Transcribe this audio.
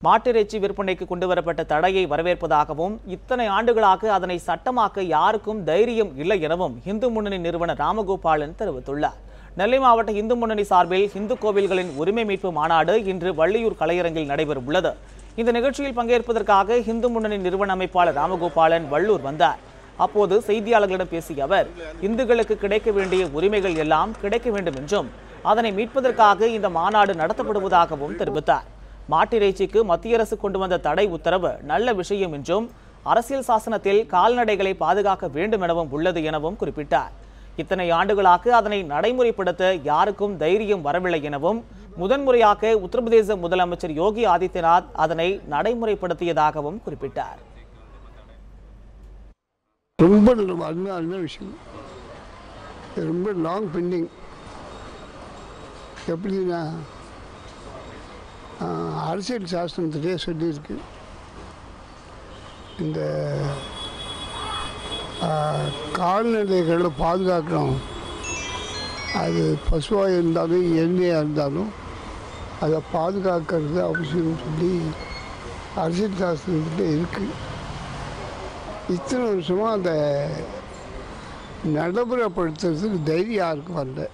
மாட்டிறைச்சி விற்பனைக்கு கொண்டுவரப்பட்ட தடையை வரவேற்பதாகவும் இத்தனை ஆண்டுகளாக அதனை சட்டமாக்க யாருக்கும் தைரியம் இல்லை எனவும் இந்து முன்னணி நிறுவனர் ராமகோபாலன் தெரிவித்துள்ளார். நெல்லை மாவட்ட இந்து முன்னணி சார்பில் இந்து கோவில்களின் உரிமை மீட்பு மாநாடு இன்று வள்ளியூர் கலையரங்கில் நடைபெற உள்ளது. இந்த நிகழ்ச்சியில் பங்கேற்பதற்காக இந்து முன்னணி நிறுவன அமைப்பாளர் ராமகோபாலன் வள்ளூர் வந்தார். அப்போது செய்தியாளர்களிடம் பேசிய அவர், இந்துக்களுக்கு கிடைக்க வேண்டிய உரிமைகள் எல்லாம் கிடைக்க வேண்டும் என்றும் அதனை மீட்பதற்காக இந்த மாநாடு நடத்தப்படுவதாகவும் தெரிவித்தார். மாட்டிறைச்சிக்கு மத்திய அரசு கொண்டு வந்த தடை உத்தரவு நல்ல விஷயம் என்றும் அரசியல் சாசனத்தில் கால்நடைகளை பாதுகாக்க வேண்டும் எனவும் உள்ளது எனவும் குறிப்பிட்டார். இத்தனை ஆண்டுகளாக அதனை நடைமுறைப்படுத்த யாருக்கும் தைரியம் வரவில்லை எனவும் முதன்முறையாக உத்தரப்பிரதேச முதலமைச்சர் யோகி ஆதித்யநாத் அதனை நடைமுறைப்படுத்தியதாகவும் குறிப்பிட்டார். ரொம்ப அருமையான விஷயம், ரொம்ப லாங் பெண்டிங். எப்படின்னா அரசியல் சாஸ்திரத்திலே சொல்லியிருக்கு, இந்த கால்நடைகளை பாதுகாக்கணும். அது பசுவாக இருந்தாலும் எண்ணெயாக இருந்தாலும் அதை பாதுகாக்கிறது அவசியம்னு சொல்லி அரசியல் சாஸ்திரத்தில் இருக்குது. இத்தனை வருஷமாக அதை நடைமுறைப்படுத்துறதுக்கு தைரியம் யாருக்கும் வரல.